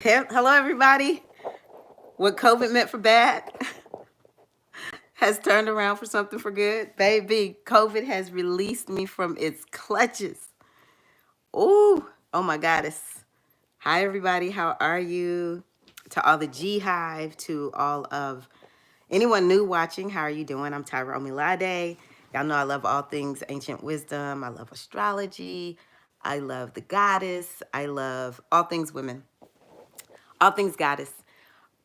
Hello, everybody. What COVID meant for bad has turned around for something for good. Baby, COVID has released me from its clutches. Ooh, oh my goddess. Hi, everybody. How are you? To all the G Hive, to all of anyone new watching, how are you doing? I'm Tyrone Milade. Y'all know I love all things ancient wisdom. I love astrology. I love the goddess. I love all things women, all things goddess.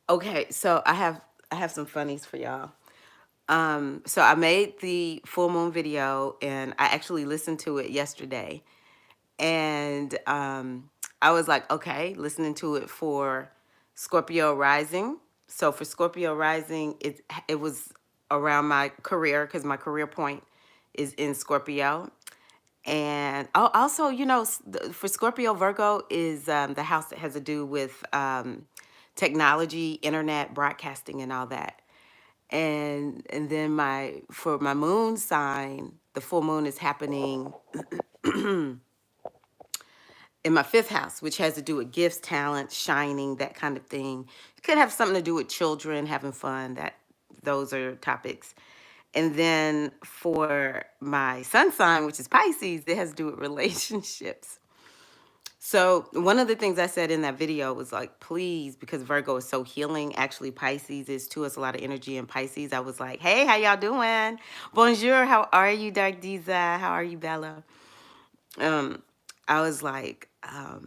Okay, so I have some funnies for y'all. So I made the full moon video and I actually listened to it yesterday. And I was like, okay, listening to it for Scorpio rising. So for Scorpio rising, it was around my career because my career point is in Scorpio. And also, for Scorpio, Virgo is the house that has to do with technology, internet, broadcasting, and all that. And then for my moon sign, the full moon is happening in my fifth house, which has to do with gifts, talent, shining, that kind of thing. It could have something to do with children, having fun. Those are topics. And then for my sun sign, which is Pisces, it has to do with relationships. So one of the things I said in that video was like, please, because Virgo is so healing. Actually, Pisces is too. It's a lot of energy in Pisces. I was like, hey, how y'all doing? Bonjour, how are you, Dark Diza? How are you, Bella? Um, I was like, I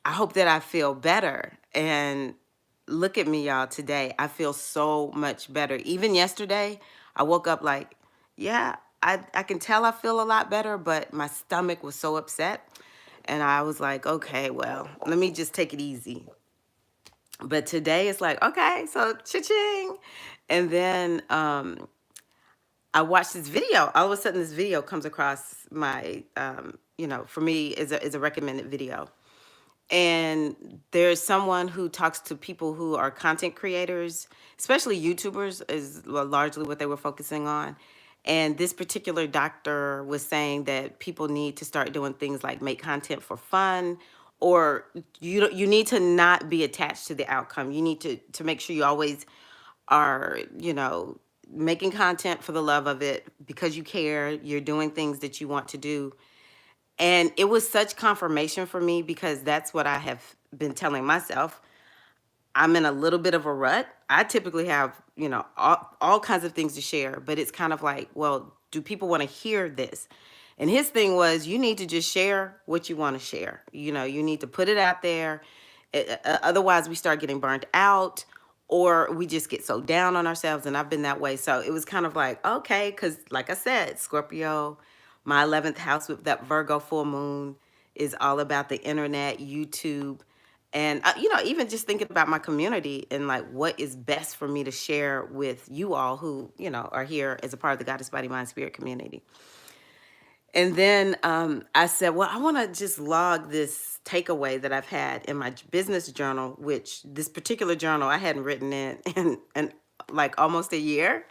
hope that I feel better. And look at me, y'all, today. I feel so much better. Even yesterday, I woke up like, yeah, I can tell I feel a lot better, but my stomach was so upset. And I was like, okay, well, let me just take it easy. But today it's like, okay, so cha-ching. And then I watched this video. All of a sudden, this video comes across my, for me, is a recommended video. And there's someone who talks to people who are content creators, especially YouTubers, is largely what they were focusing on. And this particular doctor was saying that people need to start doing things like make content for fun, or you need to not be attached to the outcome. You need to make sure you always are, making content for the love of it because you care. You're doing things that you want to do, and it was such confirmation for me because that's what I have been telling myself. I'm in a little bit of a rut. I typically have, all kinds of things to share, but it's kind of like, well, do people want to hear this? And his thing was, you need to just share what you want to share. You need to put it out there. Otherwise, we start getting burnt out or we just get so down on ourselves. And I've been that way. So it was kind of like, okay, because like I said, Scorpio, my 11th house with that Virgo full moon is all about the internet, YouTube, and even just thinking about my community and like what is best for me to share with you all who are here as a part of the Goddess Body Mind Spirit community. And then I said, well, I want to just log this takeaway that I've had in my business journal, which this particular journal I hadn't written in like almost a year.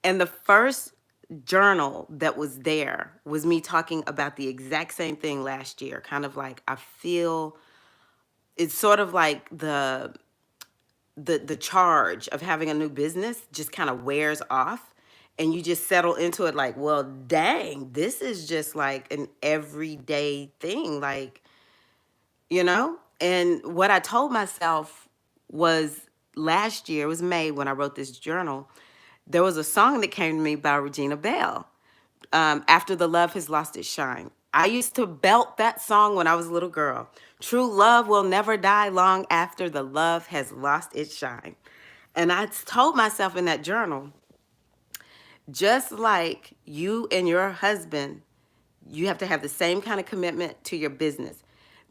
And the first journal that was there was me talking about the exact same thing last year. Kind of like, I feel it's sort of like the charge of having a new business just kind of wears off, and you just settle into it like, well, dang, this is just like an everyday thing, like, and what I told myself was last year, it was May when I wrote this journal. There was a song that came to me by Regina Bell, After the Love Has Lost Its Shine. I used to belt that song when I was a little girl. True love will never die long after the love has lost its shine. And I told myself in that journal, just like you and your husband, you have to have the same kind of commitment to your business.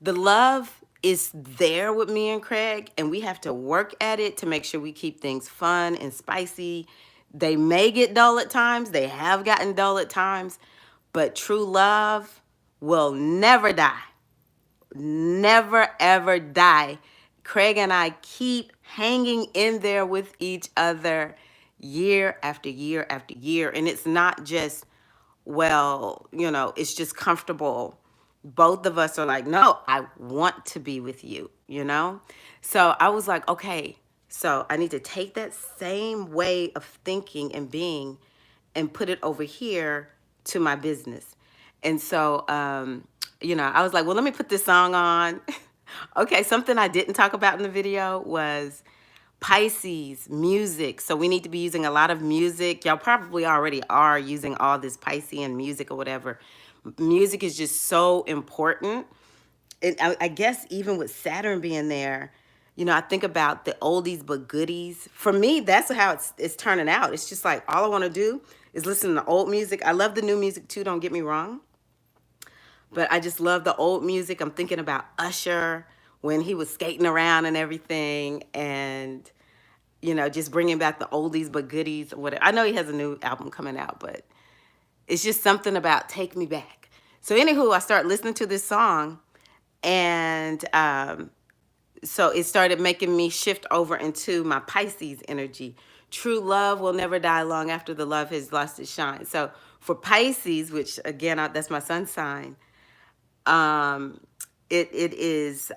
The love is there with me and Craig, and we have to work at it to make sure we keep things fun and spicy. They may get dull at times. They have gotten dull at times, but true love will never die. Never, ever die. Craig and I keep hanging in there with each other year after year after year. And it's not just, well, it's just comfortable both of us are like, no, I want to be with you, you know? So I was like, okay, so I need to take that same way of thinking and being and put it over here to my business. And so, I was like, well, let me put this song on. Okay, something I didn't talk about in the video was Pisces music. So we need to be using a lot of music. Y'all probably already are using all this Piscean music or whatever. Music is just so important. And I guess even with Saturn being there, I think about the oldies but goodies. For me, that's how it's turning out. It's just like all I want to do is listen to old music. I love the new music too, don't get me wrong. But I just love the old music. I'm thinking about Usher when he was skating around and everything, and just bringing back the oldies but goodies or whatever. I know he has a new album coming out, but it's just something about take me back. So anywho, I start listening to this song, and so it started making me shift over into my Pisces energy. True love will never die long after the love has lost its shine. So for Pisces, which again, that's my sun sign, it is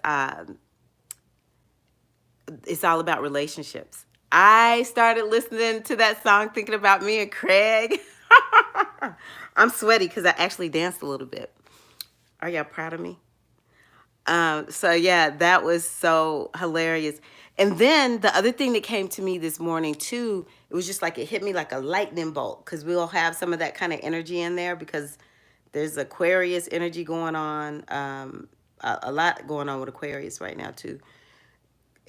it's all about relationships. I started listening to that song thinking about me and Craig. I'm sweaty because I actually danced a little bit. Are y'all proud of me? So yeah, that was so hilarious. And then the other thing that came to me this morning too, it was just like it hit me like a lightning bolt, because we'll have some of that kind of energy in there because there's Aquarius energy going on, a lot going on with Aquarius right now too.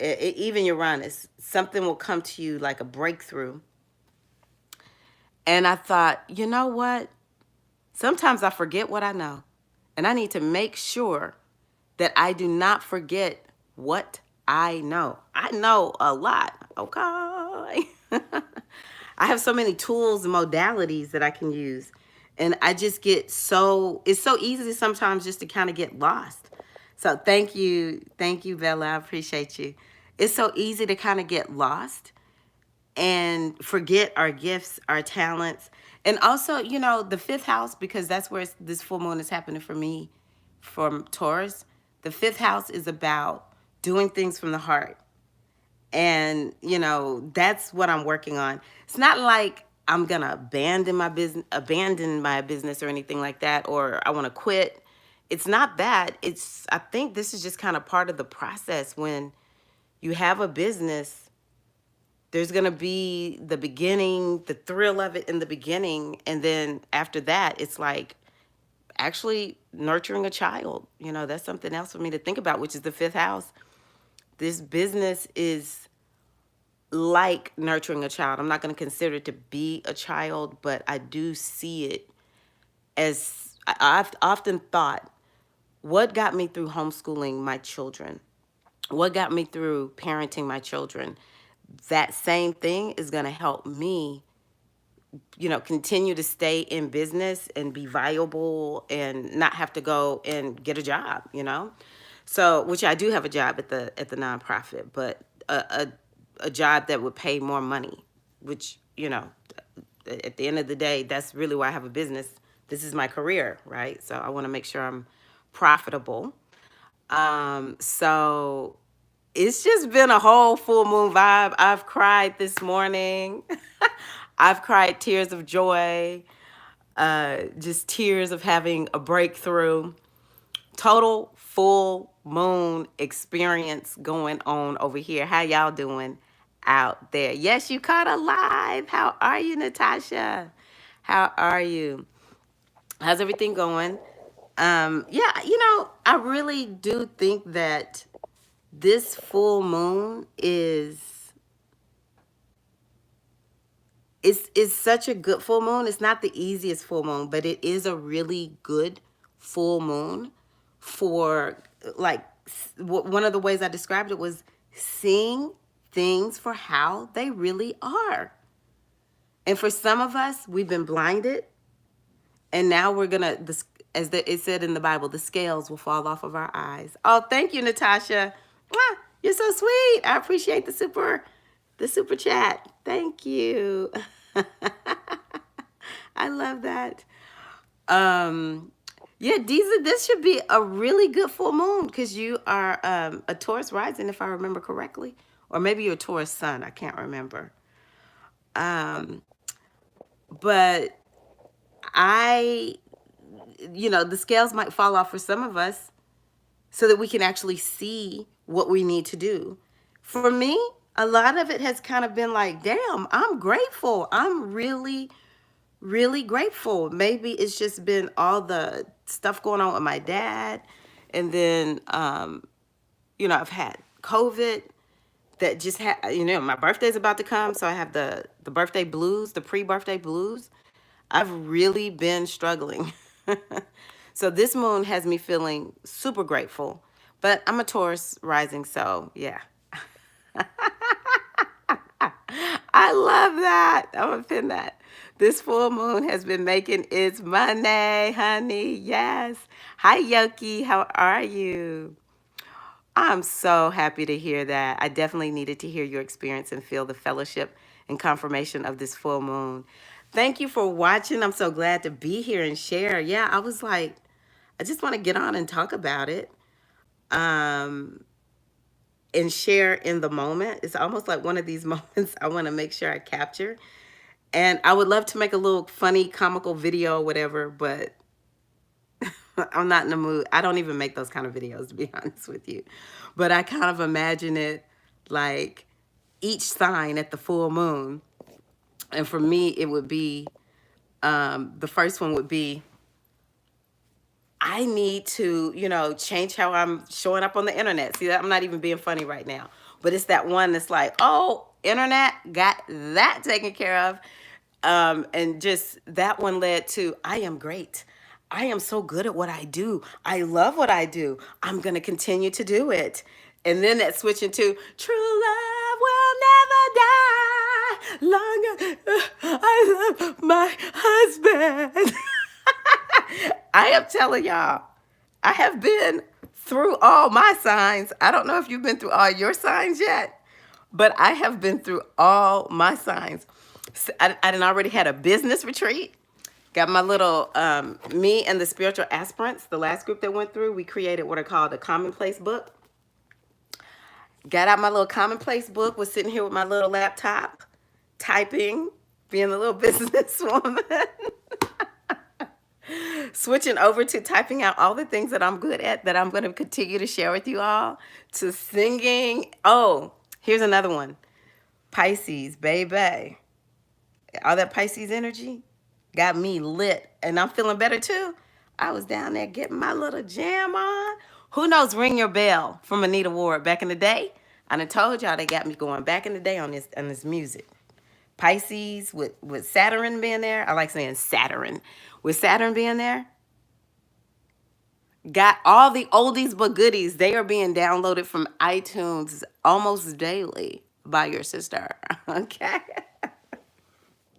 Even Uranus, something will come to you like a breakthrough. And I thought, you know what? Sometimes I forget what I know, and I need to make sure that I do not forget what I know. I know a lot, okay? I have so many tools and modalities that I can use. And I just it's so easy sometimes just to kind of get lost. So thank you, Bella, I appreciate you. It's so easy to kind of get lost and forget our gifts, our talents. And also, the fifth house, because that's where this full moon is happening for me from Taurus. The fifth house is about doing things from the heart. And, that's what I'm working on. It's not like I'm going to abandon my business or anything like that, or I want to quit. It's not that. I think this is just kind of part of the process. When you have a business, there's going to be the beginning, the thrill of it in the beginning. And then after that, it's like actually nurturing a child. That's something else for me to think about, which is the fifth house. This business is like nurturing a child. I'm not going to consider it to be a child, but I do see it as, I've often thought, what got me through homeschooling my children? What got me through parenting my children? That same thing is going to help me, continue to stay in business and be viable and not have to go and get a job, So, which I do have a job at the nonprofit, but a job that would pay more money, which, at the end of the day, that's really why I have a business. This is my career, right? So I want to make sure I'm profitable. So it's just been a whole full moon vibe. I've cried this morning. I've cried tears of joy, just tears of having a breakthrough. Total full moon experience going on over here. How y'all doing out there? Yes, you caught a live. How are you, Natasha? How are you? How's everything going? Yeah, I really do think that this full moon is such a good full moon. It's not the easiest full moon, but it is a really good full moon for, like, one of the ways I described it was seeing things for how they really are. And for some of us, we've been blinded, and now we're gonna, it said in the Bible, the scales will fall off of our eyes. Oh, thank you, Natasha. Mwah, you're so sweet. I appreciate the super chat. Thank you. I love that. Yeah, Deeza, this should be a really good full moon because you are a Taurus rising, if I remember correctly. Or maybe you're a Taurus sun. I can't remember. Um, but I, the scales might fall off for some of us so that we can actually see what we need to do. For me, a lot of it has kind of been like, damn, I'm grateful. I'm really, really grateful. Maybe it's just been all the stuff going on with my dad. And then, I've had COVID that just had, my birthday's about to come. So I have the birthday blues, the pre-birthday blues. I've really been struggling. So this moon has me feeling super grateful. But I'm a Taurus rising, so yeah. I love that. I'm gonna pin that. This full moon has been making its money, honey. Yes. Hi, Yoki. How are you? I'm so happy to hear that. I definitely needed to hear your experience and feel the fellowship and confirmation of this full moon. Thank you for watching. I'm so glad to be here and share. Yeah, I was like, I just want to get on and talk about it. Um, and share in the moment. It's almost like one of these moments I want to make sure I capture. And I would love to make a little funny, comical video or whatever, but I'm not in the mood. I don't even make those kind of videos, to be honest with you. But I kind of imagine it like each sign at the full moon. And for me, it would be the first one would be I need to, change how I'm showing up on the internet. See, I'm not even being funny right now. But it's that one that's like, oh, internet, got that taken care of. And just that one led to, I am great. I am so good at what I do. I love what I do. I'm going to continue to do it. And then that switch into true love will never die. Longer, I love my husband. I am telling y'all, I have been through all my signs. I don't know if you've been through all your signs yet, but I have been through all my signs. I done already had a business retreat. Got my little, me and the spiritual aspirants, the last group that went through, we created what are called a commonplace book. Got out my little commonplace book, was sitting here with my little laptop, typing, being a little businesswoman. Switching over to typing out all the things that I'm good at that I'm going to continue to share with you all, to singing. Oh, here's another one. Pisces, baby. All that Pisces energy got me lit, and I'm feeling better too. I was down there getting my little jam on. Who knows? Ring Your Bell from Anita Ward back in the day. I done told y'all they got me going back in the day on this music. Pisces with Saturn being there. I like saying Saturn. With Saturn being there, got all the oldies but goodies. They are being downloaded from iTunes almost daily by your sister. Okay.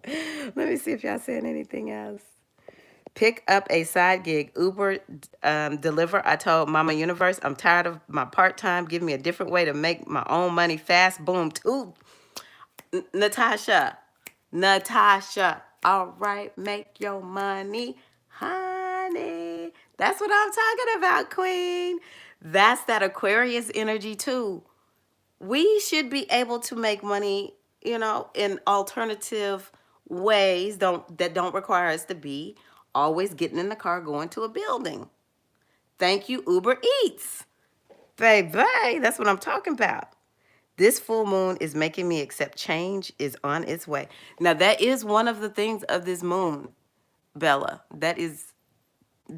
Let me see if y'all saying anything else. Pick up a side gig. Uber deliver. I told Mama Universe, I'm tired of my part-time. Give me a different way to make my own money fast. Boom. Too. Natasha. All right. Make your money, honey. That's what I'm talking about, Queen. That's that Aquarius energy too. We should be able to make money, in alternative ways that don't require us to be always getting in the car going to a building. Thank you, Uber Eats. Baby, that's what I'm talking about. This full moon is making me accept change is on its way. Now, that is one of the things of this moon, Bella. That is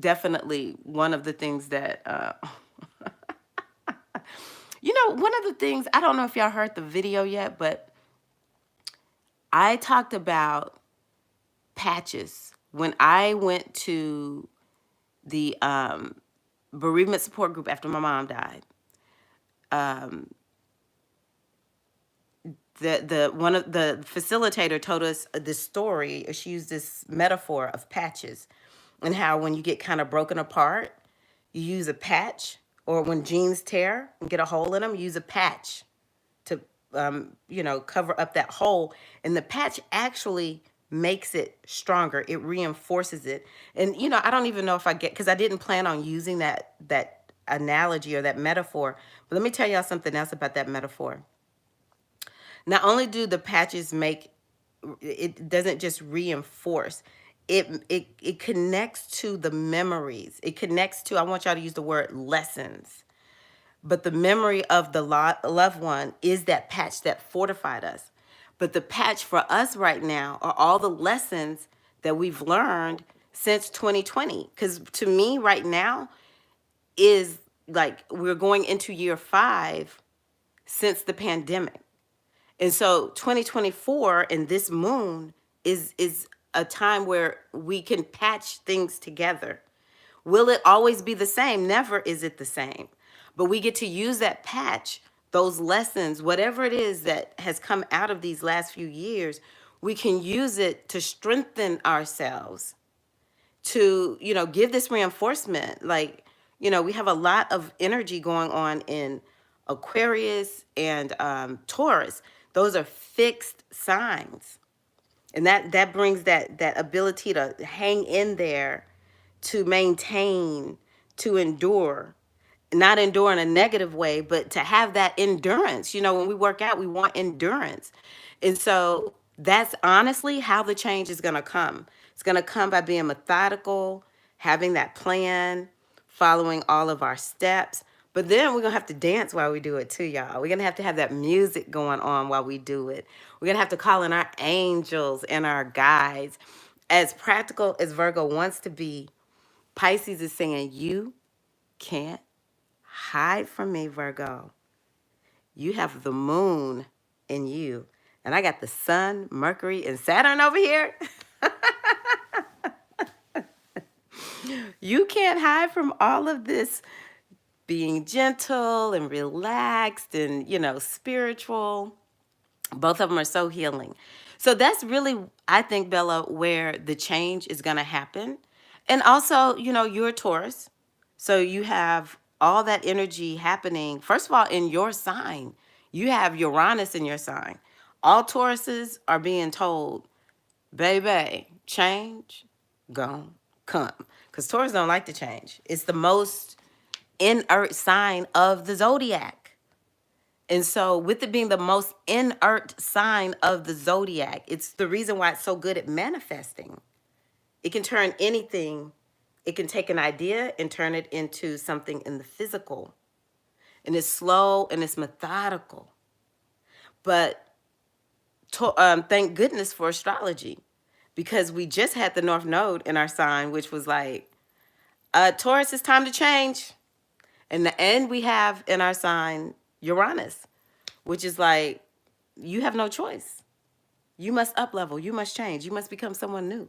definitely one of the things that, one of the things, I don't know if y'all heard the video yet, but I talked about patches when I went to the bereavement support group after my mom died. The one of the facilitator told us this story. She used this metaphor of patches, and how when you get kind of broken apart, you use a patch, or when jeans tear and get a hole in them, you use a patch to cover up that hole, and the patch actually makes it stronger. It reinforces it. And I don't even know if I get, because I didn't plan on using that analogy or that metaphor. But let me tell y'all something else about that metaphor. Not only do the patches make, it doesn't just reinforce, it connects to the memories. It connects to, I want y'all to use the word lessons. But the memory of the loved one is that patch that fortified us. But the patch for us right now are all the lessons that we've learned since 2020. Because to me, right now, is like we're going into year 5 since the pandemic. And so 2024 and this moon is a time where we can patch things together. Will it always be the same? Never is it the same. But we get to use that patch, those lessons, whatever it is that has come out of these last few years, we can use it to strengthen ourselves, to, give this reinforcement. Like, we have a lot of energy going on in Aquarius and Taurus. Those are fixed signs. And that brings that ability to hang in there, to maintain, to endure, not endure in a negative way, but to have that endurance. When we work out, we want endurance. And so that's honestly how the change is going to come. It's going to come by being methodical, having that plan, following all of our steps. But then we're going to have to dance while we do it too, y'all. We're going to have that music going on while we do it. We're going to have to call in our angels and our guides. As practical as Virgo wants to be, Pisces is saying, you can't hide from me, Virgo. You have the moon in you. And I got the sun, Mercury, and Saturn over here. You can't hide from all of this being gentle and relaxed and, spiritual. Both of them are so healing. So that's really, I think, Bella, where the change is going to happen. And also, you're a Taurus. So you have all that energy happening. First of all, in your sign, you have Uranus in your sign. All Tauruses are being told, baby, change, gone, come. Because Taurus don't like to change. It's the most inert sign of the zodiac. And so with it being the most inert sign of the zodiac, it's the reason why it's so good at manifesting. It can turn anything, it can take an idea and turn it into something in the physical. And it's slow and it's methodical. But thank goodness for astrology, because we just had the North Node in our sign, which was like, Taurus, it's time to change. And we have in our sign Uranus, which is like, you have no choice. You must up level. You must change. You must become someone new.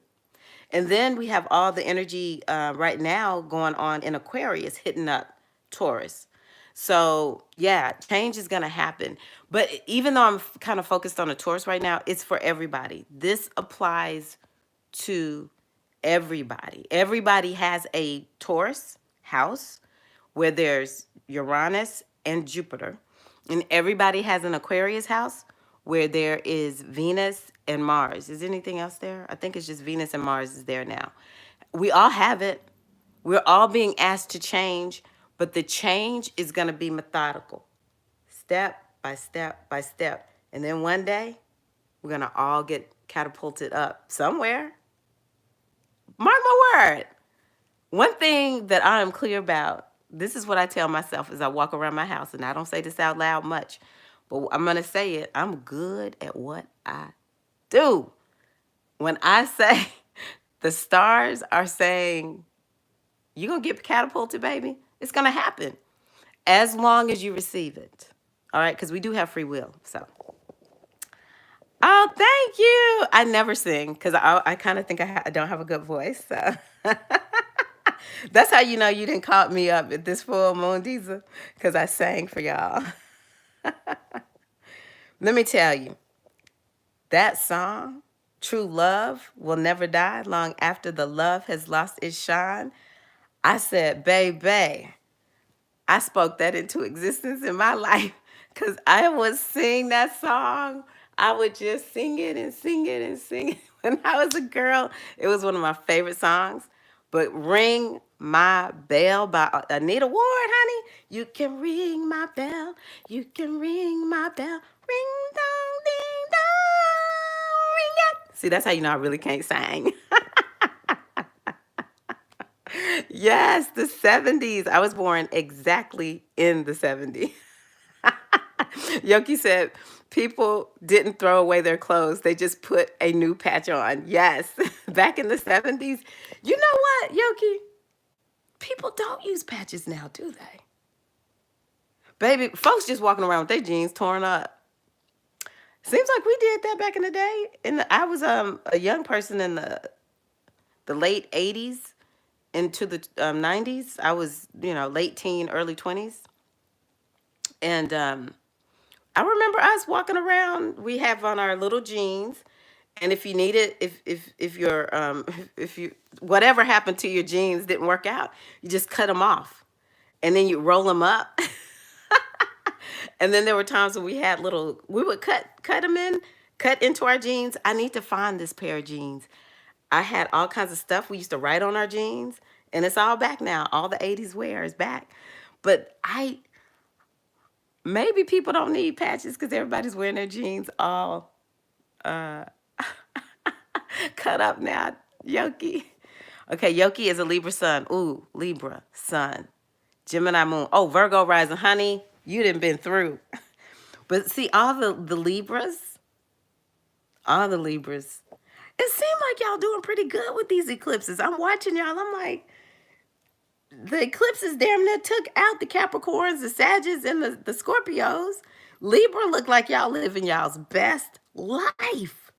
And then we have all the energy right now going on in Aquarius hitting up Taurus. So yeah, change is going to happen. But even though I'm kind of focused on the Taurus right now, it's for everybody. This applies to everybody. Everybody has a Taurus house where there's Uranus and Jupiter. And everybody has an Aquarius house where there is Venus and Mars. Is anything else there? I think it's just Venus and Mars is there now. We all have it. We're all being asked to change, but the change is going to be methodical, step by step by step. And then one day, we're going to all get catapulted up somewhere. Mark my word. One thing that I am clear about, this is what I tell myself as I walk around my house, and I don't say this out loud much, but I'm going to say it. I'm good at what I do. When I say the stars are saying, you're going to get catapulted, baby, it's going to happen as long as you receive it. All right? Because we do have free will. So, oh, thank you. I never sing because I kind of think I don't have a good voice. So. That's how you know you didn't call me up at this full moon, Deezer, because I sang for y'all. Let me tell you, that song, True Love Will Never Die Long After the Love Has Lost Its Shine, I said, baby, I spoke that into existence in my life because I was singing that song. I would just sing it and sing it and sing it. When I was a girl, it was one of my favorite songs. But Ring My Bell by Anita Ward, honey. You can ring my bell. You can ring my bell. Ring dong ding dong. Ring it. See, that's how you know I really can't sing. Yes, the 70s. I was born exactly in the 70s. Yoki said people didn't throw away their clothes. They just put a new patch on. Yes. Back in the 70s. You know what, Yoki? People don't use patches now, do they? Baby, folks just walking around with their jeans torn up. Seems like we did that back in the day. And I was a young person in the late 80s into the 90s. I was, late teen, early 20s. And I remember us walking around. We have on our little jeans, and if you need it, if your if you whatever happened to your jeans didn't work out, you just cut them off, and then you roll them up. And then there were times when we would cut them cut into our jeans. I need to find this pair of jeans. I had all kinds of stuff we used to write on our jeans, and it's all back now. All the 80s wear is back. But maybe people don't need patches because everybody's wearing their jeans all uh, cut up now. Yoki. Okay, Yoki is a Libra sun. Ooh, Libra sun. Gemini moon. Oh, Virgo rising. Honey, you done been through. But see, all the Libras, it seemed like y'all doing pretty good with these eclipses. I'm watching y'all. I'm like, the eclipses damn near took out the Capricorns, the Sagittarius, and the Scorpios. Libra look like y'all living y'all's best life.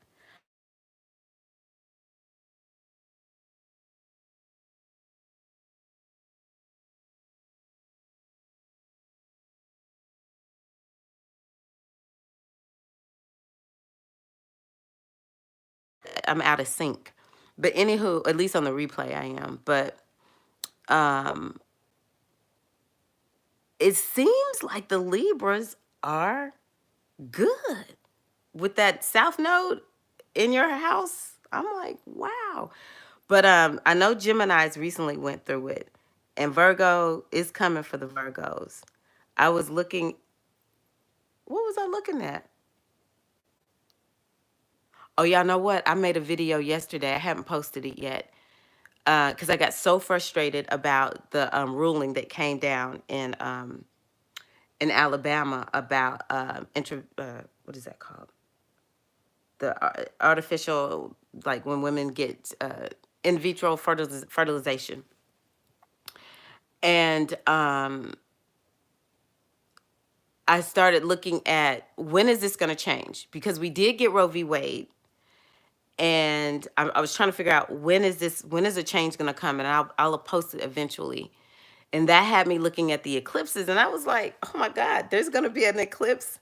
I'm out of sync. But anywho, at least on the replay I am. But um it seems like the Libras are good with that South Node in your house. I'm like, wow. But I know Gemini's recently went through it, and Virgo is coming for the Virgos. I was looking. What was I looking at? Oh, y'all know what? I made a video yesterday. I haven't posted it yet because I got so frustrated about the ruling that came down in Alabama about what is that called? The artificial, like when women get in vitro fertilization. And I started looking at when is this going to change? Because we did get Roe v. Wade, and I was trying to figure out when is the change going to come, and I'll post it eventually. And that had me looking at the eclipses, and I was like, oh my God, there's going to be an eclipse.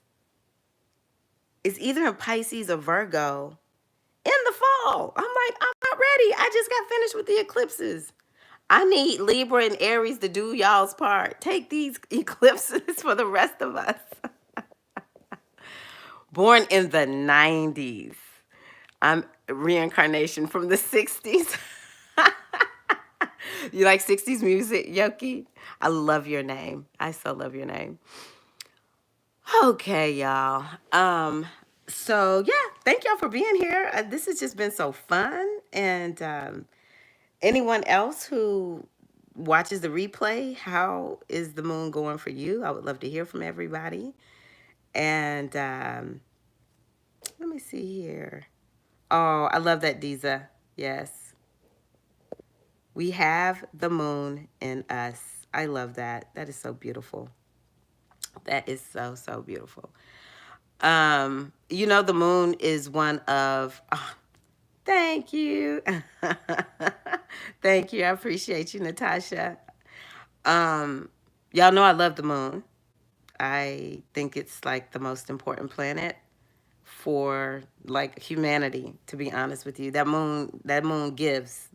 It's either in Pisces or Virgo in the fall. I'm like, I'm not ready. I just got finished with the eclipses. I need Libra and Aries to do y'all's part. Take these eclipses for the rest of us. Born in the 90s. I'm reincarnation from the 60s. You like 60s music, Yoki? I love your name. I so love your name. Okay, y'all. So yeah, thank y'all for being here. This has just been so fun. And anyone else who watches the replay, how is the moon going for you? I would love to hear from everybody. And let me see here. Oh, I love that, Diza. Yes. We have the moon in us. I love that. That is so beautiful. That is so, so beautiful. The moon is one of, oh, thank you. Thank you. I appreciate you, Natasha. Y'all know I love the moon. I think it's like the most important planet for like humanity, to be honest with you. That moon gives.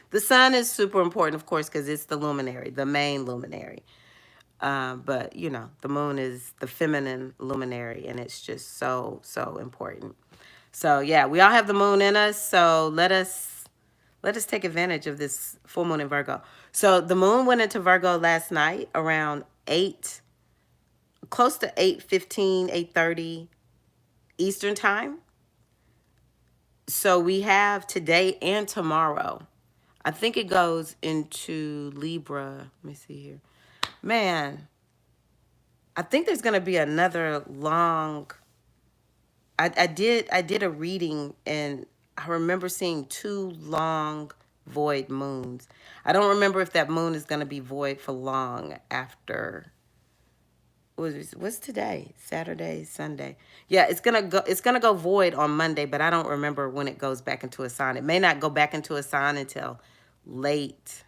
The sun is super important, of course, because it's the luminary, the main luminary. But you know, the moon is the feminine luminary, and it's just so, so important. So yeah, we all have the moon in us. So let us take advantage of this full moon in Virgo. So the moon went into Virgo last night around 8, close to 8:15, 8:30 Eastern time. So we have today and tomorrow. I think it goes into Libra. Let me see here. Man, I think there's gonna be another long. I did a reading, and I remember seeing 2 long void moons. I don't remember if that moon is gonna be void for long after. What's today? Saturday, Sunday. Yeah, it's gonna go void on Monday, but I don't remember when it goes back into a sign. It may not go back into a sign until late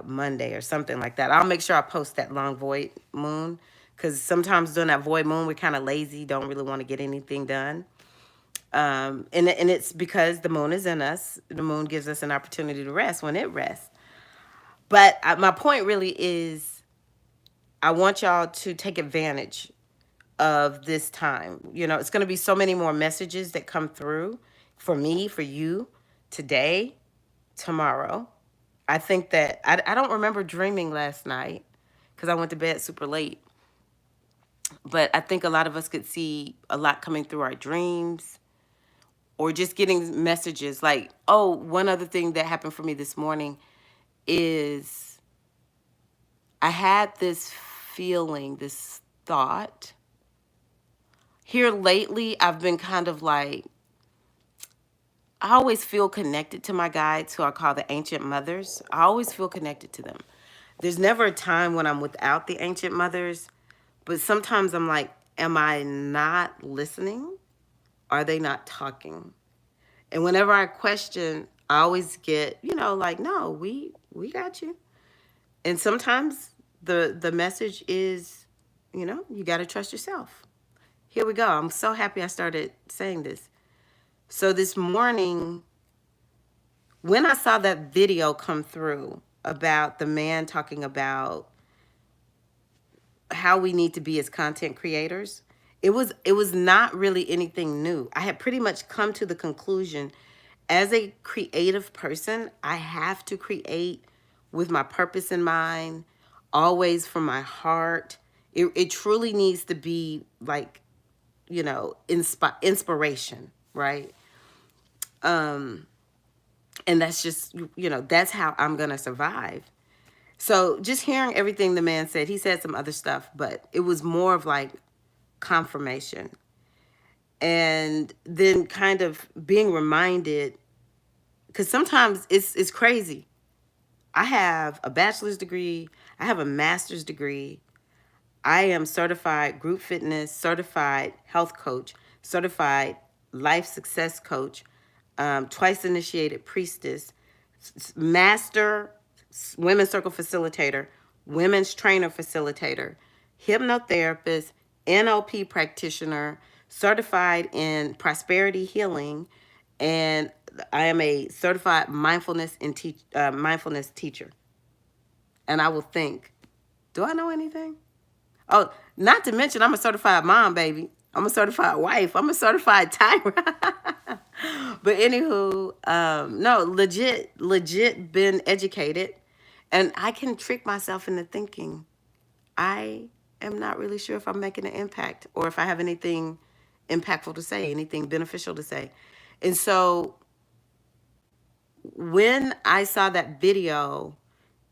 Monday or something like that. I'll make sure I post that long void moon, because sometimes during that void moon we're kind of lazy, don't really want to get anything done. And it's because the moon is in us. The moon gives us an opportunity to rest when it rests. But my point really is, I want y'all to take advantage of this time. You know, it's going to be so many more messages that come through for me, for you, today, tomorrow. I think that I don't remember dreaming last night because I went to bed super late. But I think a lot of us could see a lot coming through our dreams, or just getting messages like, oh, one other thing that happened for me this morning is I had this feeling, this thought. Here lately, I've been kind of like, I always feel connected to my guides, who I call the ancient mothers. I always feel connected to them. There's never a time when I'm without the ancient mothers, but sometimes I'm like, am I not listening? Are they not talking? And whenever I question, I always get, like, no, we got you. And sometimes the message is, you got to trust yourself. Here we go. I'm so happy I started saying this. So this morning, when I saw that video come through about the man talking about how we need to be as content creators, it was not really anything new. I had pretty much come to the conclusion, as a creative person, I have to create with my purpose in mind, always from my heart. It truly needs to be like, inspiration, right? And that's just, that's how I'm going to survive. So just hearing everything the man said, he said some other stuff, but it was more of like confirmation. And then kind of being reminded, because sometimes it's crazy. I have a bachelor's degree, I have a master's degree, I am certified group fitness, certified health coach, certified life success coach, twice initiated priestess, master women's circle facilitator, women's trainer facilitator, hypnotherapist, NLP practitioner, certified in prosperity healing, and I am a certified mindfulness teacher. And I will think, do I know anything? Oh, not to mention, I'm a certified mom, baby. I'm a certified wife. I'm a certified timer. But anywho, no, legit been educated. And I can trick myself into thinking I am not really sure if I'm making an impact, or if I have anything impactful to say, anything beneficial to say. And so when I saw that video,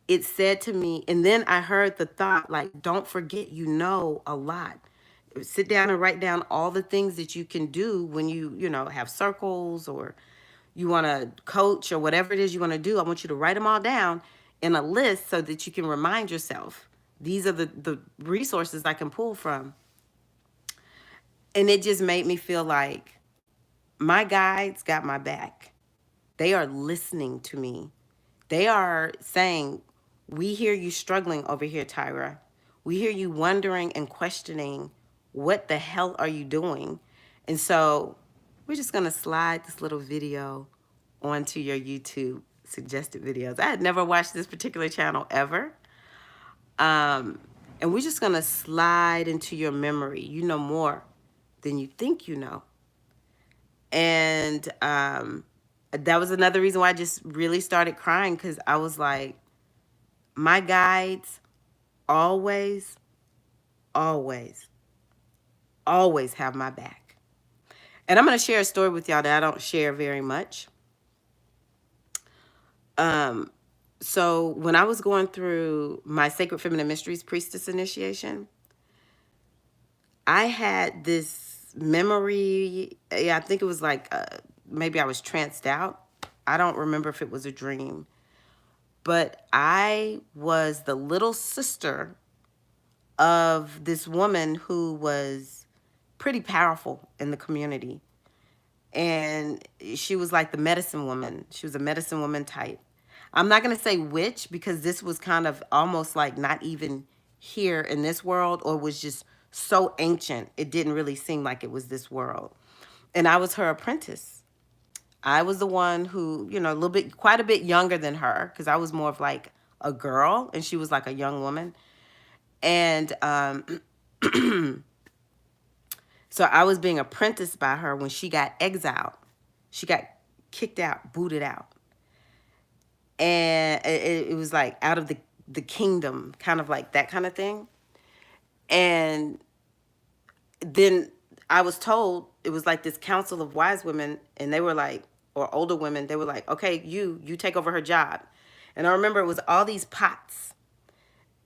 it said to me, and then I heard the thought, like, don't forget, a lot. Sit down and write down all the things that you can do when you have circles, or you want to coach, or whatever it is you want to do. I want you to write them all down in a list so that you can remind yourself, these are the resources I can pull from. And it just made me feel like my guides got my back. They are listening to me. They are saying, we hear you struggling over here, Tyra. We hear you wondering and questioning, what the hell are you doing? And so we're just going to slide this little video onto your YouTube suggested videos. I had never watched this particular channel ever. And we're just going to slide into your memory. You know more than you think you know. And that was another reason why I just really started crying, because I was like, my guides always, always, always have my back. And I'm going to share a story with y'all that I don't share very much. So when I was going through my Sacred Feminine Mysteries Priestess initiation, I had this memory. Yeah, I think it was like maybe I was tranced out. I don't remember if it was a dream, but I was the little sister of this woman who was pretty powerful in the community. And she was like the medicine woman. She was a medicine woman type. I'm not going to say which, because this was kind of almost like not even here in this world, or was just so ancient. It didn't really seem like it was this world. And I was her apprentice. I was the one who, a little bit, quite a bit younger than her, because I was more of like a girl and she was like a young woman. And so I was being apprenticed by her when she got exiled. She got kicked out, booted out. And it was like out of the kingdom, kind of like that kind of thing. And then I was told, it was like this council of wise women, and they were like, or older women, they were like, okay, you take over her job. And I remember it was all these pots.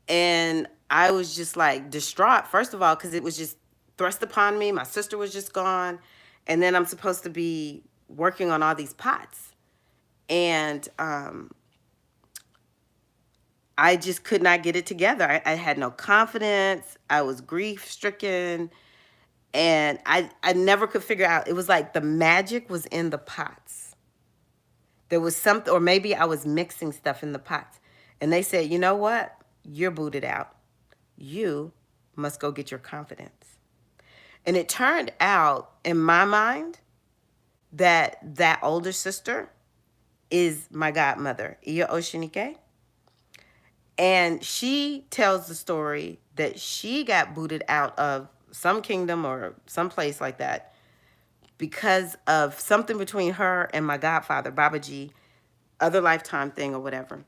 And I was just like distraught, first of all, because it was just thrust upon me. My sister was just gone. And then I'm supposed to be working on all these pots. And I just could not get it together. I had no confidence. I was grief stricken. And I never could figure out. It was like the magic was in the pots. There was something, or maybe I was mixing stuff in the pots. And they said, you know what? You're booted out. You must go get your confidence. And it turned out, in my mind, that older sister is my godmother, Iya Oshinike. And she tells the story that she got booted out of some kingdom or some place like that because of something between her and my godfather, Babaji, other lifetime thing or whatever.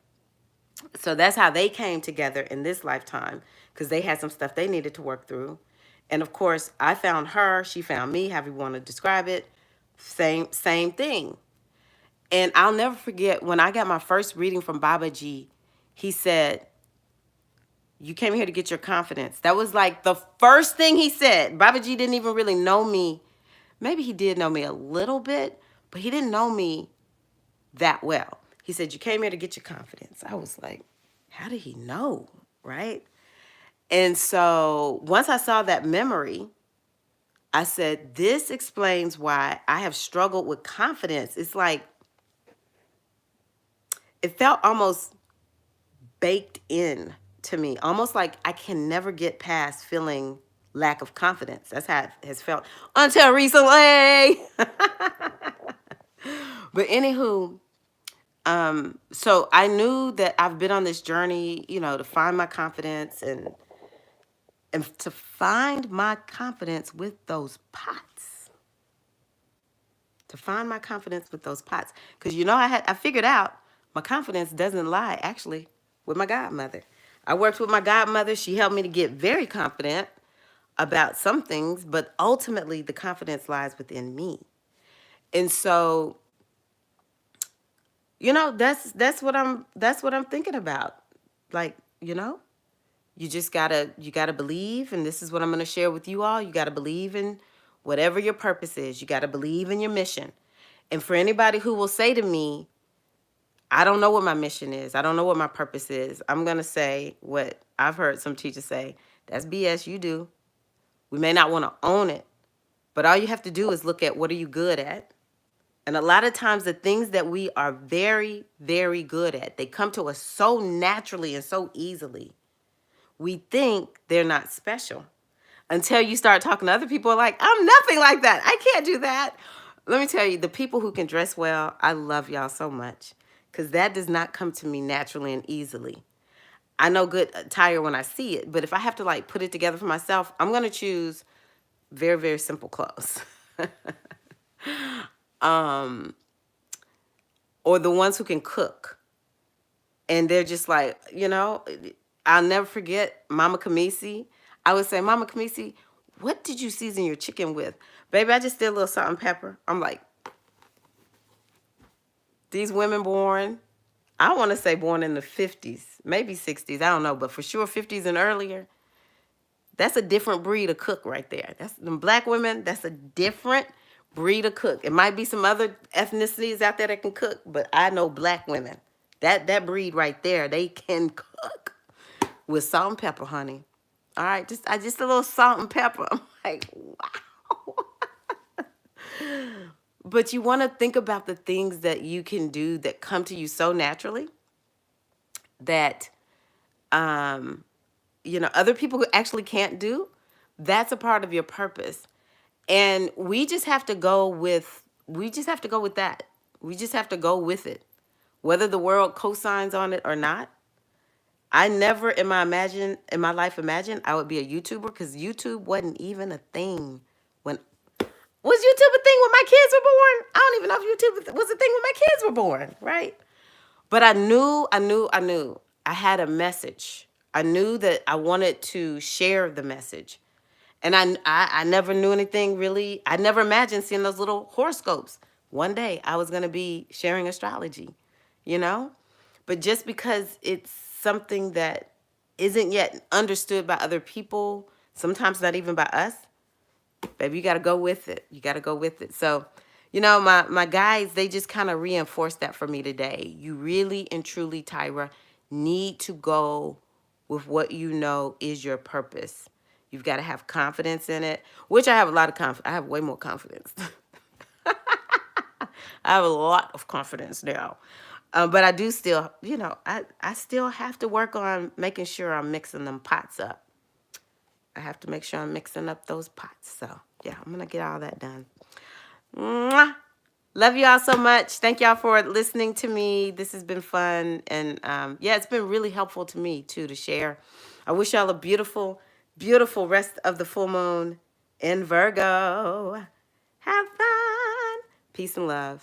So that's how they came together in this lifetime, because they had some stuff they needed to work through. And of course, I found her, she found me, however you want to describe it. Same thing. And I'll never forget when I got my first reading from Babaji, he said, you came here to get your confidence. That was like the first thing he said. Babaji didn't even really know me. Maybe he did know me a little bit, but he didn't know me that well. He said, you came here to get your confidence. I was like, how did he know, right? And so once I saw that memory, I said, this explains why I have struggled with confidence. It's like, it felt almost baked in to me, almost like I can never get past feeling lack of confidence. That's how it has felt until recently. But anywho, so I knew that I've been on this journey, to find my confidence and to find my confidence with those pots. To find my confidence with those pots. Because I figured out my confidence doesn't lie actually with my godmother. I worked with my godmother. She helped me to get very confident about some things, but ultimately the confidence lies within me. And so, that's what I'm thinking about. Like, you just gotta believe, and this is what I'm gonna share with you all. You gotta believe in whatever your purpose is. You gotta believe in your mission. And for anybody who will say to me, I don't know what my mission is, I don't know what my purpose is, I'm gonna say what I've heard some teachers say, that's BS, you do. We may not want to own it, but all you have to do is look at what are you good at. And a lot of times the things that we are very, very good at, they come to us so naturally and so easily. We think they're not special until you start talking to other people like, I'm nothing like that. I can't do that. Let me tell you, the people who can dress well, I love y'all so much, because that does not come to me naturally and easily. I know good attire when I see it, but if I have to like put it together for myself, I'm gonna choose very, very simple clothes. um, or the ones who can cook. And they're just like, I'll never forget Mama Kamisi. I would say, Mama Kamisi, what did you season your chicken with? Baby, I just did a little salt and pepper. I'm like, these women born, I want to say born in the 50s, maybe 60s, I don't know, but for sure 50s and earlier, that's a different breed of cook right there. That's them black women, that's a different breed of cook. It might be some other ethnicities out there that can cook, but I know black women. That breed right there, they can cook with salt and pepper, honey. All right, just a little salt and pepper. I'm like, wow. But you want to think about the things that you can do that come to you so naturally that other people who actually can't do. That's a part of your purpose. And we just have to go with that. We just have to go with it. Whether the world co-signs on it or not. I never in my life imagined I would be a YouTuber, because YouTube wasn't even a thing when was YouTube a thing when my kids were born? I don't even know if YouTube was a thing when my kids were born, right? But I knew I had a message. I knew that I wanted to share the message. And I never knew anything really. I never imagined seeing those little horoscopes. One day I was going to be sharing astrology, you know? But just because it's something that isn't yet understood by other people, sometimes not even by us, baby, you got to go with it. You got to go with it. So, my guys, they just kind of reinforced that for me today. You really and truly, Tyra, need to go with what you know is your purpose. You've got to have confidence in it, which I have a lot of confidence. I have way more confidence. I have a lot of confidence now. But I do still, I still have to work on making sure I'm mixing them pots up. I have to make sure I'm mixing up those pots. So, yeah, I'm going to get all that done. Mwah! Love y'all so much. Thank y'all for listening to me. This has been fun. And, yeah, it's been really helpful to me, too, to share. I wish y'all a beautiful, beautiful rest of the full moon in Virgo. Have fun. Peace and love.